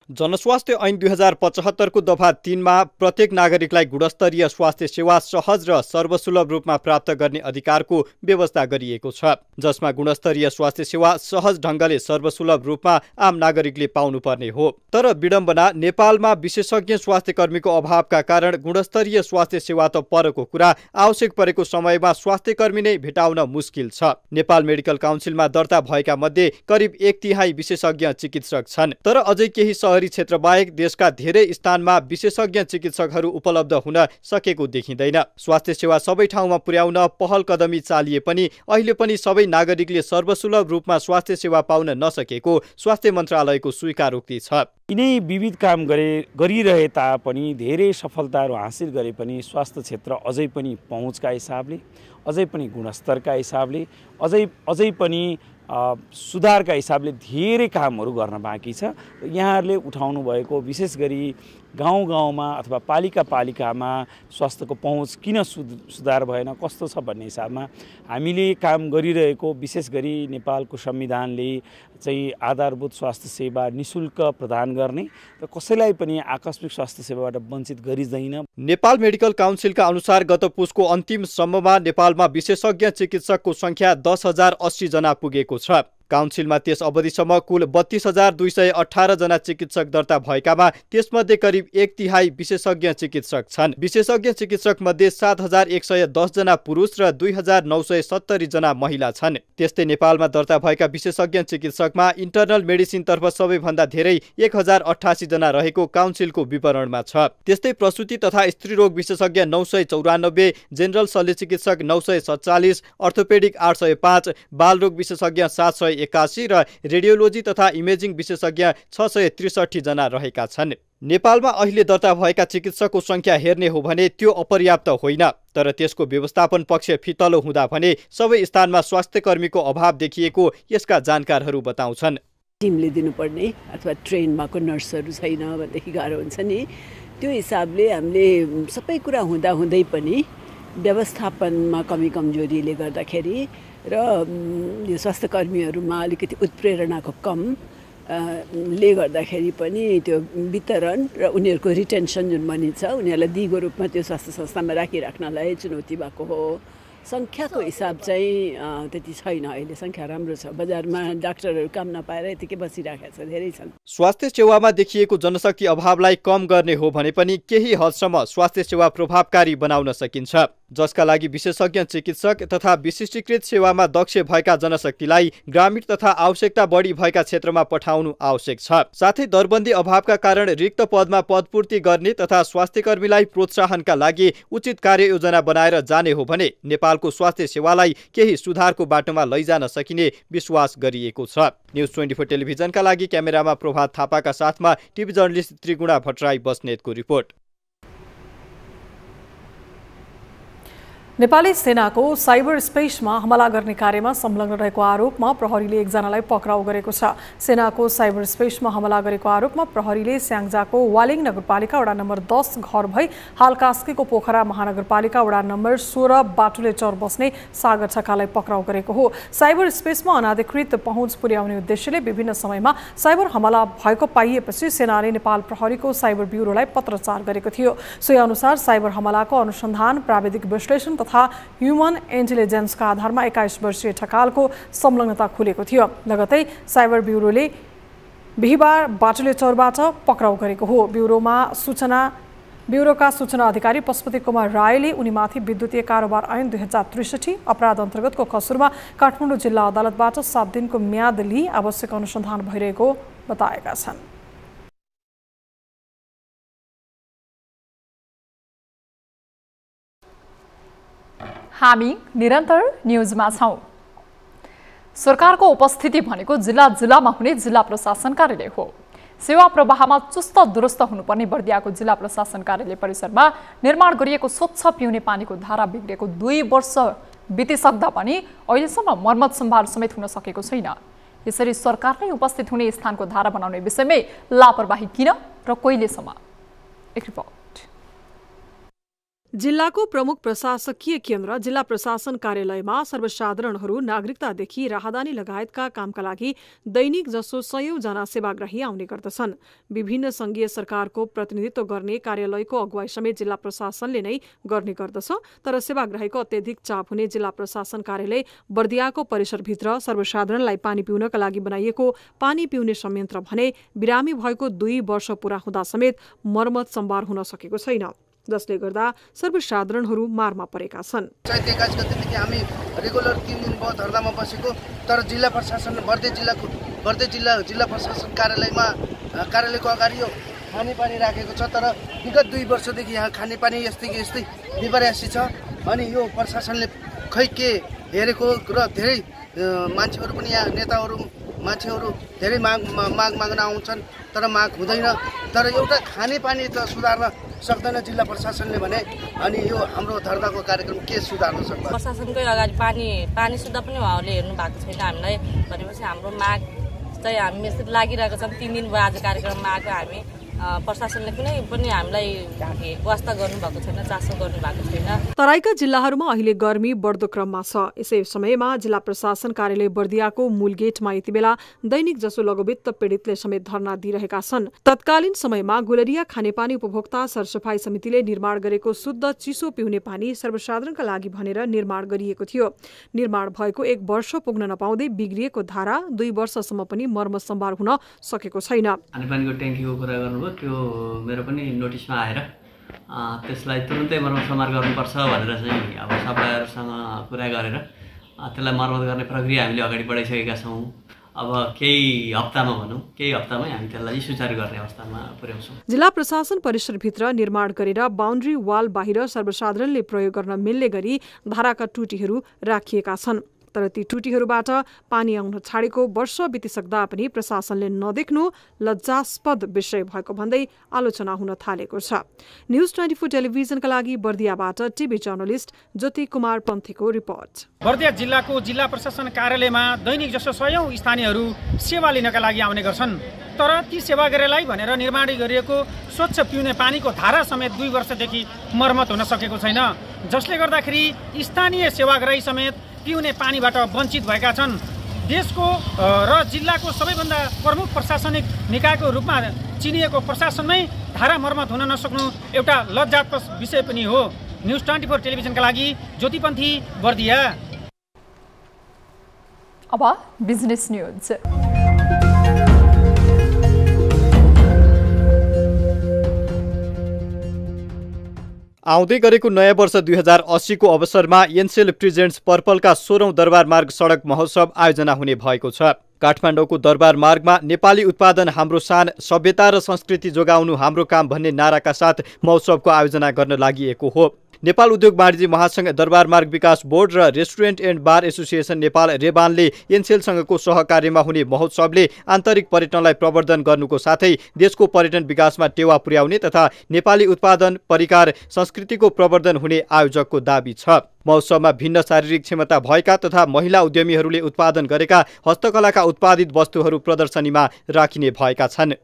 जनस्वास्थ्य ऐन 2075 को दफा 3 मा प्रत्येक नागरिकलाई गुणस्तरीय स्वास्थ्य सेवा सहज र सर्वसुलभ रूपमा प्राप्त गर्ने अधिकारको व्यवस्था गरिएको छ, जसमा गुणस्तरीय स्वास्थ्य सेवा सहज ढङ्गले सर्वसुलभ रूपमा आम नागरिकले पाउनुपर्ने हो। तर विडम्बना, नेपालमा विशेषज्ञ स्वास्थ्य कर्मीको अभावका कारण गुणस्तरीय स्वास्थ्य सेवा त परको कुरा, आवश्यक परेको समयमा स्वास्थ्य कर्मी नै भेटाउन मुस्किल छ। नेपाल मेडिकल काउन्सिलमा दर्ता भएका मध्ये करिब 1/3 विशेषज्ञ चिकित्सक छन्। तर अझै केही शहरी क्षेत्र बाहेक देशका धेरै स्थानमा विशेषज्ञ चिकित्सकहरू उपलब्ध हुन सकेको देखिँदैन। स्वास्थ्य सेवा सबै ठाउँमा पुर्याउन पहल कदमी चालिए पनि अहिले पनि सबै नागरिकले सर्वसुलभ रूपमा स्वास्थ्य सेवा पाउन नसकेको स्वास्थ्य मन्त्रालयको स्वीकारोक्ति छ। यिनै विविध काम गरिरहे तापनि, धेरै सफलताहरू हासिल गरे पनि स्वास्थ्य क्षेत्र अझै पनि पहुँचका हिसाबले, अझै पनि गुणस्तरका हिसाबले, अझै पनि सुधारका हिसाबले धेरै कामहरू गर्न बाँकी छ। यहाँहरूले उठाउनु भएको विशेष गरी गाउँ-गाउँमा अथवा पालिकामा स्वास्थ्यको पहुँच किन सुधार भएन, कस्तो छ भन्ने हिसाबमा हामीले काम गरिरहेको, विशेष गरी नेपालको संविधानले चाहिँ आधारभूत स्वास्थ्य सेवा निशुल्क प्रदान गर्ने र कसैलाई पनि आकस्मिक स्वास्थ्य सेवाबाट वञ्चित गरिँदैन। नेपाल मेडिकल काउन्सिलका अनुसार गत पुसको अन्तिम सम्ममा नेपालमा विशेषज्ञ चिकित्सकको संख्या 10,080 जना पुगेको छ। काउन्सिलमा त्यस अवधिसम्म कुल 32,218 जना चिकित्सक दर्ता भएकामा त्यसमध्ये करिब 1/3 विशेषज्ञ चिकित्सक छन्। विशेषज्ञ चिकित्सक मध्ये 7,110 जना पुरुष र 2,970 जना महिला छन्। त्यस्तै नेपालमा दर्ता भएका विशेषज्ञ चिकित्सकमा इन्टर्नल मेडिसिनतर्फ सबैभन्दा धेरै 1,088 जना रहेको काउन्सिलको विवरणमा छ। त्यस्तै प्रसुति तथा स्त्रीरोग विशेषज्ञ 994, जेनरल शल्यचिकित्सक 947, अर्थोपेडिक 805, बालरोग विशेषज्ञ 781 र रेडियोलोजी तथा इमेजिङ विशेषज्ञ 663 जना रहेका छन्। नेपालमा अहिले दर्ता भएका चिकित्सकको संख्या हेर्ने हो भने त्यो अपर्याप्त होइन, तर त्यसको व्यवस्थापन पक्ष फितलो हुँदा भने सबै स्थानमा स्वास्थ्य कर्मीको अभाव देखिएको यसका जानकारहरू बताउँछन्। टिमले दिनुपर्ने अथवा ट्रेन भएको नर्सहरू छैन भनेदेखि गाह्रो हुन्छ नि। त्यो हिसाबले हामीले सबै कुरा हुँदै पनि व्यवस्थापनमा कमी कमजोरीले गर्दाखेरि र यो स्वास्थ्य कर्मीहरूमा अलिकति उत्प्रेरणाको कम ले गर्दाखेरि पनि त्यो वितरण र उनीहरूको रिटेन्सन जुन भनिन्छ उनीहरूलाई दिगो रूपमा त्यो स्वास्थ्य संस्थामा राखिराख्नलाई चुनौती भएको हो। सङ्ख्याको हिसाब चाहिँ त्यति छैन। अहिले सङ्ख्या राम्रो छ। बजारमा डाक्टरहरू काम नपाएर यतिकै बसिरहेका छ, धेरै छन्। स्वास्थ्य सेवामा देखिएको जनशक्ति अभावलाई कम गर्ने हो भने पनि केही हदसम्म स्वास्थ्य सेवा प्रभावकारी बनाउन सकिन्छ, जसका लागि विशेषज्ञ चिकित्सक तथा विशिष्टीकृत सेवामा दक्ष भएका जनशक्तिलाई ग्रामीण तथा आवश्यकता बढी भएका क्षेत्रमा पठाउनु आवश्यक छ। साथै दरबन्दी अभावका कारण रिक्त पदमा पदपूर्ति गर्ने तथा स्वास्थ्य कर्मीलाई प्रोत्साहनका लागि उचित कार्ययोजना बनाएर जाने हो भने नेपालको स्वास्थ्य सेवालाई केही सुधारको बाटोमा लैजान सकिने विश्वास गरिएको छ। न्युज 24 टेलिभिजनका लागि क्यामेरामा प्रभात थापाका साथमा टिभी जर्नलिस्ट त्रिगुणा भट्टराई बस्नेतको रिपोर्ट। नेपाली सेनाको साइबर स्पेसमा हमला गर्ने कार्यमा संलग्न रहेको आरोपमा प्रहरीले एकजनालाई पक्राउ गरेको छ। सेनाको साइबर स्पेसमा हमला गरेको आरोपमा प्रहरीले स्याङ्जाको वालिङ नगरपालिका वडा नम्बर 10 घर भई हाल कास्कीको पोखरा महानगरपालिका वडा नम्बर 16 बाटुले चौर बस्ने सागर छकालाई पक्राउ गरेको हो। साइबर स्पेसमा अनाधिकृत पहुँच पुर्याउने उद्देश्यले विभिन्न समयमा साइबर हमला भएको पाइएपछि सेनाले नेपाल प्रहरीको साइबर ब्युरोलाई पत्रचार गरेको थियो। सोही अनुसार साइबर हमलाको अनुसन्धान, प्राविधिक विश्लेषण तथा ह्युमन इन्टेलिजेन्सका आधारमा 21 वर्षीय ठकालको संलग्नता खुलेको थियो। लगतै साइबर ब्युरोले बिहिबार बाटुले चौरबाट पक्राउ गरेको हो। ब्युरोका सूचना अधिकारी पशुपति कुमार रायले उनीमाथि विद्युतीय कारोबार ऐन 2063 अपराध अन्तर्गतको कसुरमा काठमाडौँ जिल्ला अदालतबाट 7 दिनको म्याद लिई आवश्यक अनुसन्धान भइरहेको बताएका छन्। हामी निरन्तर न्युजमा छौं। सरकारको उपस्थिति भनेको जिल्लामा हुने जिल्ला प्रशासन कार्यालय हो। सेवा प्रवाहमा चुस्त दुरुस्त हुनुपर्ने बर्दियाको जिल्ला प्रशासन कार्यालय परिसरमा निर्माण गरिएको स्वच्छ पिउने पानीको धारा बिग्रेको 2 वर्ष बितिसक्दा पनि अहिलेसम्म मर्मत सम्भार समेत हुन सकेको छैन। यसरी सरकारले उपस्थित हुने स्थानको धारा बनाउने विषयमै लापरवाही किन र कहिलेसम्म? एक रिपोर्ट। जिल्लाको प्रमुख प्रशासकीय केन्द्र जिल्ला प्रशासन कार्यालयमा सर्वसाधारणहरू नागरिकतादेखि राहदानी लगायतका कामका लागि दैनिक जसो 100 जना सेवाग्राही आउने गर्दछन्। विभिन्न संघीय सरकारको प्रतिनिधित्व गर्ने कार्यालयको अगुवाई समेत जिल्ला प्रशासनले नै गर्ने गर्दछ। तर सेवाग्राहीको अत्यधिक चाप हुने जिल्ला प्रशासन कार्यालय बर्दियाको परिसरभित्र सर्वसाधारणलाई पानी पिउनका लागि बनाइएको पानी पिउने संयन्त्र भने बिरामी भएको 2 वर्ष पूरा हुँदा समेत मर्मत सम्भार हुन सकेको छैन, जसले गर्दा सर्वसाधारणहरू मारमा परेका छन्। चैत 21 गतेदेखि हामी रेगुलर 3 दिन भयो धरनामा बसेको, तर जिल्ला प्रशासन बर्दिया जिल्ला प्रशासन कार्यालयको अगाडि यो खानेपानी राखेको छ। तर विगत 2 वर्षदेखि यहाँ खानेपानी यस्तै विपर्यासी छ। अनि यो प्रशासनले खै के हेरेको र धेरै मान्छेहरू पनि यहाँ मान्छेहरू धेरै माग माग्न आउँछन्, तर माग हुँदैन। तर एउटा खानेपानी त सुधार्न सक्दैन जिल्ला प्रशासनले भने। अनि यो हाम्रो धरनाको कार्यक्रम के सुधार्न सक्छ? प्रशासनकै अगाडि पानी सुधा पनि उहाँहरूले हेर्नु भएको छैन हामीलाई भनेपछि हाम्रो माग चाहिँ हामी यसरी लागिरहेको छौँ। 3 दिन भयो आज कार्यक्रममा आएको हामी प्रशासनले कुनै पनि हामीलाई वास्ता गर्नुभएको छैन, चासो गर्नुभएको छैन। तराईका जिल्लाहरूमा अहिले गर्मी बढ्दो क्रममा छ। यसै समयमा जिल्ला प्रशासन कार्यालय बर्दियाको मूल गेटमा यति बेला दैनिक जसो लघुवित्त पीडितले समेत धरना दिइरहेका छन्। तत्कालीन समयमा गुलरिया खानेपानी उपभोक्ता सरसफाई समितिले निर्माण गरेको शुद्ध चिसो पिउने पानी सर्वसाधारणका लागि भनेर निर्माण गरिएको थियो। निर्माण भएको 1 वर्ष पुग्न नपाउँदै बिग्रिएको धारा 2 वर्षसम्म पनि मर्मत सम्भार हुन सकेको छैन। खानेपानीको ट्याङ्कीको कुरा गर्नुभयो, त्यो मेरो पनि नोटिसमा आएर त्यसलाई तुरुन्तै मर्मत सम्भार गर्नुपर्छ भनेर चाहिँ अब सप्लायरसँग कुरा गरेर त्यसलाई मर्मत गर्ने प्रक्रिया हामीले अगाडि बढाइसकेका छौँ। अब केही हप्तामा भनौँ, केही हप्तामै हामी त्यसलाई सुचारू गर्ने अवस्थामा पुर्याउँछौँ। जिल्ला प्रशासन परिसरभित्र निर्माण गरेर बाउन्ड्री वाल बाहिर सर्वसाधारणले प्रयोग गर्न मिल्ने गरी धाराका टुटीहरू राखिएका छन्। तर ती टुटीहरूबाट पानी आउन छाडेको वर्ष बितिसक्दा पनि प्रशासनले नदेख्नु लज्जास्पद विषय भएको भन्दै आलोचना हुन थालेको छ। न्युज 24 टेलिभिजनका लागि बर्दियाबाट TV journalist Jyoti Kumar पन्थीको report. Bardiya जिल्लाको जिल्ला प्रशासन कार्यालयमा दैनिक जसो सयौं स्थानीयहरू सेवा लिनका लागि आउने गर्छन्। तर ती सेवाग्राहीलाई भनेर निर्माण गरिएको स्वच्छ पिउने पानीको धारा समेत 2 वर्षदेखि मर्मत हुन सकेको छैन, जसले गर्दाखेरि स्थानीय सेवाग्राही समेत पिउने पानीबाट वञ्चित भएका छन्। देशको र जिल्लाको सबैभन्दा प्रमुख प्रशासनिक निकायको रूपमा चिनिएको प्रशासनमै धारा मर्मत हुन नसक्नु एउटा लज्जास्पद विषय पनि हो। न्युज 24 टेलिभिजनका लागि ज्योति पन्थी, बर्दिया। अब बिजनेस न्युज। आउँदै गरेको नयाँ वर्ष 2080 को अवसरमा एनसेल प्रेजेन्ट्स पर्पलका 16औं दरबार मार्ग सडक महोत्सव आयोजना हुने भएको छ। काठमाडौँको दरबार मार्गमा नेपाली उत्पादन हाम्रो शान, सभ्यता र संस्कृति जोगाउनु हाम्रो काम भन्ने नाराका साथ महोत्सवको आयोजना गर्न लागि हो। नेपाल उद्योग वाणिज्य महासंघ, दरबार मार्ग विकास बोर्ड र restaurant and bar association Nepal रेबानले एनसेलसँगको सहकार्यमा हुने महोत्सवले आन्तरिक पर्यटनलाई प्रवर्धन गर्नुको साथै देशको पर्यटन विकासमा टेवा पुर्याउने तथा नेपाली उत्पादन, परिकार, संस्कृतिको प्रवर्धन हुने आयोजकको दाबी छ। महोत्सवमा भिन्न शारीरिक क्षमता भएका तथा महिला उद्यमीहरूले उत्पादन गरेका हस्तकलाका उत्पादित वस्तुहरू प्रदर्शनीमा राखिने भएका छन्।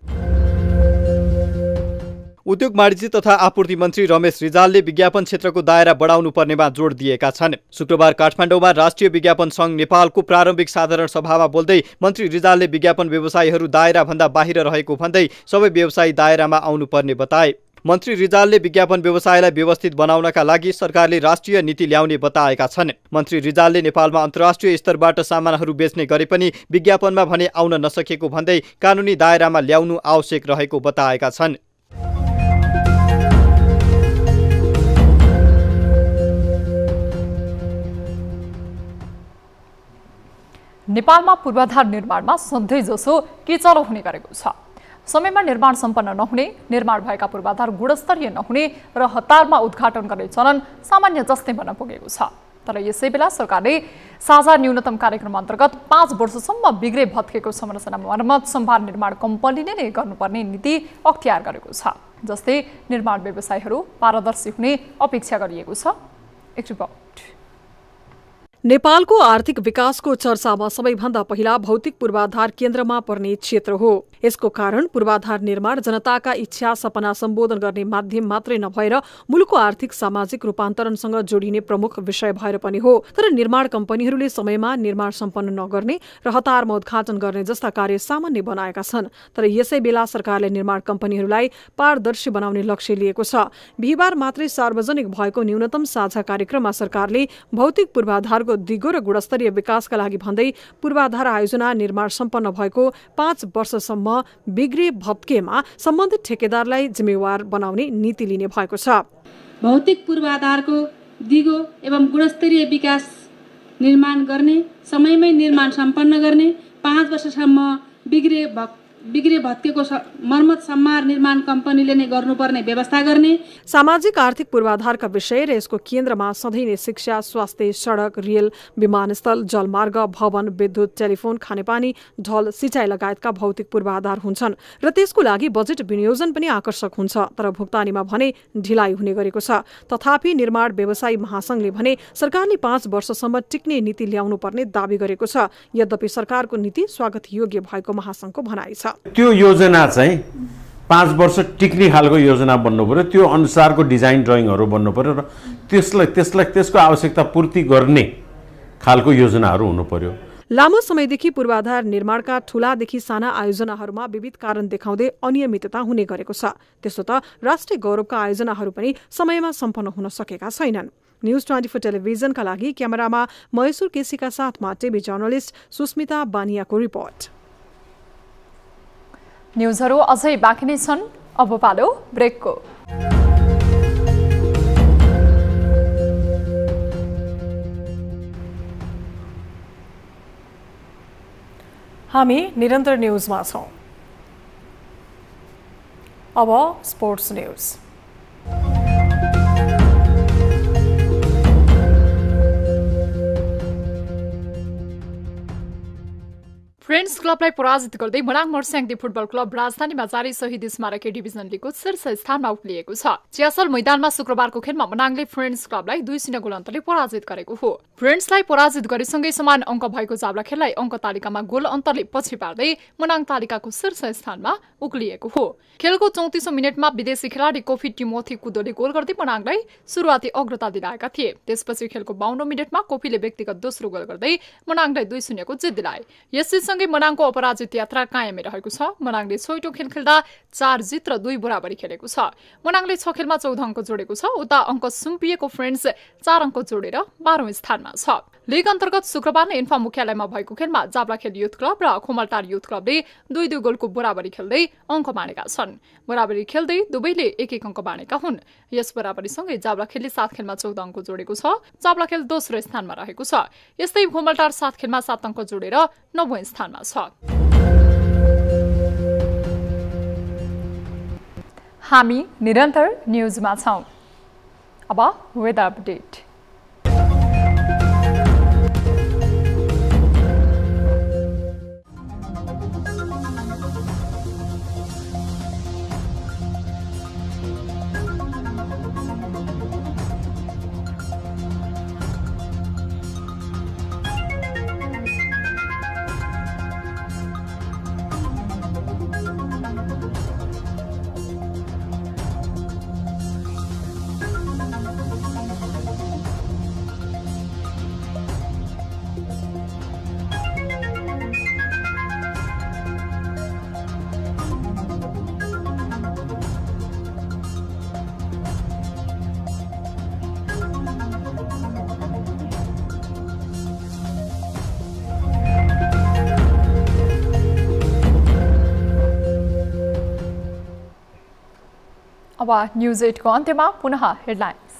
उद्योग वाणिज्य तथा आपूर्ति मन्त्री रमेश रिजालले विज्ञापन क्षेत्रको दायरा बढाउनु पर्नेमा जोड दिएका छन्। शुक्रबार काठमाडौँमा राष्ट्रिय विज्ञापन संघ नेपालको प्रारम्भिक साधारण सभामा बोल्दै मन्त्री रिजालले विज्ञापन व्यवसायीहरू दायराभन्दा बाहिर रहेको भन्दै सबै व्यवसायी दायरामा आउनुपर्ने बताए। मन्त्री रिजालले विज्ञापन व्यवसायलाई व्यवस्थित बनाउनका लागि सरकारले राष्ट्रिय नीति ल्याउने बताएका छन्। मन्त्री रिजालले नेपालमा अन्तर्राष्ट्रिय स्तरबाट सामानहरू बेच्ने गरे पनि विज्ञापनमा भने आउन नसकेको भन्दै कानुनी दायरामा ल्याउनु आवश्यक रहेको बताएका छन्। नेपालमा पूर्वाधार निर्माणमा सधैँ जसो किचलो हुने गरेको छ। समयमा निर्माण सम्पन्न नहुने, निर्माण भएका पूर्वाधार गुणस्तरीय नहुने र हतारमा उद्घाटन गर्ने चलन सामान्य जस्तै बन्न पुगेको छ। तर यसै बेला सरकारले साझा न्यूनतम कार्यक्रम अन्तर्गत 5 वर्षसम्म बिग्रे भत्केको संरचना मर्मत सम्भार निर्माण कम्पनीले नै गर्नुपर्ने नीति अख्तियार गरेको छ। जस्तै निर्माण व्यवसायीहरू पारदर्शी हुने अपेक्षा गरिएको छ। एक रिपोर्ट। नेपालको आर्थिक विकासको चर्चामा सबैभन्दा पहिला भौतिक पूर्वाधार केन्द्रमा पर्ने क्षेत्र हो। यसको कारण पूर्वाधार निर्माण जनताका इच्छा सपना सम्बोधन गर्ने माध्यम मात्रै नभएर मुलुकको आर्थिक सामाजिक रूपान्तरणसँग जोडिने प्रमुख विषय भएर पनि हो। तर निर्माण कम्पनीहरूले समयमा निर्माण सम्पन्न नगर्ने र हतारमा उद्घाटन गर्ने जस्ता कार्य सामान्य बनाएका छन्। तर यसै बेला सरकारले निर्माण कम्पनीहरूलाई पारदर्शी बनाउने लक्ष्य लिएको छ। बिहिबार मात्रै सार्वजनिक भएको न्यूनतम साझा कार्यक्रममा सरकारले भौतिक पूर्वाधारको दिगो र गुणस्तरीय विकासका लागि भन्दै पूर्वाधार आयोजना निर्माण सम्पन्न भएको 5 वर्षसम्म बिग्रे भत्केमा सम्बन्धित ठेकेदारलाई जिम्मेवार बनाउने नीति लिने भएको छ। भौतिक पूर्वाधारको दिगो एवं गुणस्तरीय विकास निर्माण गर्ने, समयमै निर्माण सम्पन्न गर्ने, 5 वर्षसम्म बिग्रे भत्केको मर्मत सम्भार निर्माण कम्पनीले नै गर्नुपर्ने व्यवस्था गर्ने। सामाजिक आर्थिक पूर्वाधारका विषय र यसको केन्द्रमा सधैँ नै शिक्षा, स्वास्थ्य, सडक, रेल, विमानस्थल, जलमार्ग, भवन, विद्युत, टेलिफोन, खानेपानी, ढल, सिँचाइ लगायतका भौतिक पूर्वाधार हुन्छन् र त्यसको लागि बजेट विनियोजन पनि आकर्षक हुन्छ। तर भुक्तानीमा भने ढिलाइ हुने गरेको छ। तथापि निर्माण व्यवसायी महासंघले भने सरकारले 5 वर्षसम्म टिक्ने नीति ल्याउनु पर्ने दावी गरेको छ। यद्यपि सरकारको नीति स्वागत योग्य भएको महासंघको भनाइ छ। त्यो योजना चाहिँ 5 वर्ष टिक्ने खालको योजना बन्नु पर्यो, त्यो अनुसारको डिजाइन ड्रइङहरू बन्नु पर्यो र त्यसको आवश्यकता पूर्ति गर्ने खालको योजनाहरू हुनु पर्यो। लामो समयदेखि पूर्वाधार निर्माणका ठूलादेखि साना आयोजनाहरूमा विविध कारण देखाउँदै अनियमितता हुने गरेको छ। त्यसो त राष्ट्रिय गौरवका आयोजनाहरू पनि समयमा सम्पन्न हुन सकेका छैनन्। न्यूज 24 टेलिभिजनका लागि क्यामेरामा महेश्वर केसीका साथमा टिभी जर्नलिस्ट सुस्मिता बानियाको रिपोर्ट। न्यूजहरू अझै बाँकी नै छन्, अब पालो ब्रेकको। हामी निरन्तर न्यूजमा छौं। अब स्पोर्ट्स न्यूज। फ्रेन्ड्स क्लबलाई पराजित गर्दै मनाङ मर्स्याङदी फुटबल क्लब राजधानीमा जारी शहीद स्मारक डिभिजन लीगको शीर्ष स्थानमा उक्लिएको छ। च्यासल मैदानमा शुक्रबारको खेलमा मनाङले फ्रेन्ड्स क्लबलाई 2-0 गोल अन्तरले पराजित गरेको हो। फ्रेन्ड्सलाई पराजित गरेसँगै समान अङ्क भएको जाब्ला खेललाई अङ्क तालिकामा गोल अन्तरले पछि पार्दै मनाङ तालिकाको शीर्ष स्थानमा उक्लिएको हो। खेलको 34औं मिनेटमा विदेशी खेलाडी कोफी टिमोथी कुदोले गोल गर्दै मनाङलाई सुरुवाती अग्रता दिलाएका थिए। त्यसपछि खेलको 52औं मिनेटमा कोफीले व्यक्तिगत दोस्रो गोल गर्दै मनाङलाई 2-0 को जित दिलाए। यससँगै मनाङको अपराजित यात्रा कायमै रहेको छ। मनाङले 6 खेल खेल्दा 4 जित र 2 बराबरी खेलेको छ। मनाङले 6 खेलमा 14 अङ्क जोडेको छ। उता अङ्क सुम्पिएको फ्रेन्ड्स 4 अङ्क जोडेर 12औं स्थानमा छ। लीग अन्तर्गत शुक्रबार नै इन्फा मुख्यालयमा भएको खेलमा जाब्लाखेल युथ क्लब र खोमलटार युथ क्लबले 2-2 गोलको बराबरी खेल्दै अङ्क बाँडेका छन्। बराबरी खेल्दै दुवैले 1-1 अङ्क बाँडेका हुन्। यस बराबरीसँगै जाब्लाखेलले 7 खेलमा 14 अङ्क जोडेको छ। जाब्लाखेल दोस्रो स्थानमा रहेको छ। यस्तै खोमलटार 7 खेलमा 7 अङ्क जोडेर 9औं स्थानमा छ। हामी निरन्तर न्यूजमा छौं। अब वेदर अपडेट। अब न्यूज 8 को अन्त्यमा पुनः हेडलाइन्स।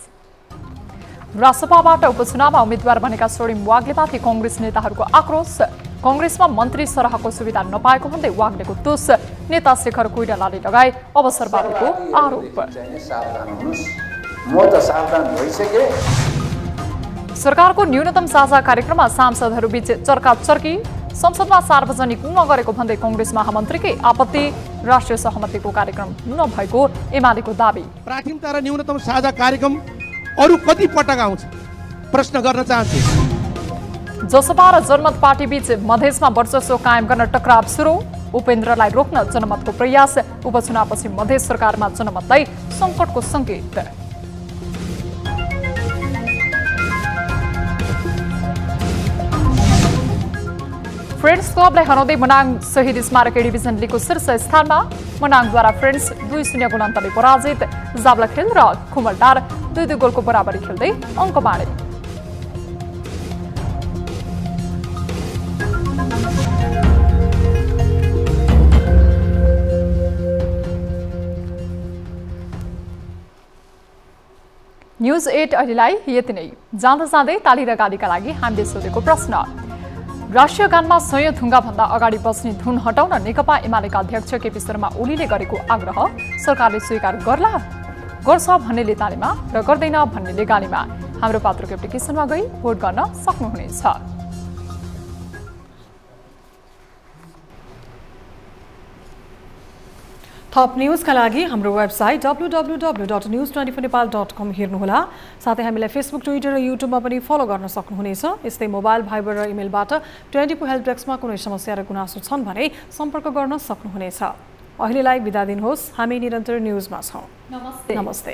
रासपाबाट उपचुनावमा उम्मेद्वार बनेका स्वर्णिम वाग्लेमाथि कांग्रेस नेताहरूको आक्रोश। कांग्रेसमा मन्त्री सरहको सुविधा नपाएको भन्दै वाग्लेको दोष। नेता शेखर कोइरालाले लगाए अवसरवादीको आरोप। सरकारको न्यूनतम साझा कार्यक्रममा सांसदहरूबीच चर्काचर्की। संसदमा सार्वजनिक नगरेको भन्दै कांग्रेस महामन्त्रीकै आपत्ति। राष्ट्रिय सहमतिको कार्यक्रम नभएको एमालेको दाबी। प्राथमिकता र न्यूनतम साझा कार्यक्रम अरु कति पटक आउँछ प्रश्न गर्न चाहन्छु। जसपा र जनमत पार्टी बीच मधेसमा वर्चस्व कायम गर्न टकराव सुरु। उपेन्द्रलाई रोक्न जनमतको प्रयास। उपचुनावपछि मधेस सरकारमा जनमतलाई संकटको संकेत। फ्रेन्ड्स क्लबलाई हराउँदै मनाङ शहीद स्मारक डिभिजन लीगको शीर्ष स्थानमा। मनाङद्वारा फ्रेन्ड्स 2-0 गोल अन्तरले पराजित। जाब्लाखेल र खुमलटार 2-2 गोलको बराबरी खेल्दै अङ्क बाँडे। न्यूज 8 अहिलेलाई यति नै। जाँदा जाँदै ताली र गालीका लागि हामीले सोधेको प्रश्न। राष्ट्रिय गानमा सय थुङ्गाभन्दा अगाडि बस्ने धुन हटाउन नेकपा एमालेका अध्यक्ष केपी शर्मा ओलीले गरेको आग्रह सरकारले स्वीकार गर्छ भन्नेले तालीमा र गर्दैन भन्नेले गालीमा। हाम्रो पात्रको एप्लिकेसनमा गई भोट गर्न सक्नुहुनेछ। थप न्यूजका लागि हाम्रो वेबसाइट www.news24nepal.com हेर्नुहोला। साथै हामीलाई फेसबुक, ट्विटर र युट्युबमा पनि फलो गर्न सक्नुहुनेछ। यस्तै मोबाइल, भाइबर र इमेलबाट 24 हेल्प डेस्कमा कुनै समस्या र गुनासो छन् भने सम्पर्क गर्न सक्नुहुनेछ। अहिलेलाई बिदा दिनुहोस्। हामी निरन्तर न्युजमा छौँ। नमस्ते। नमस्ते।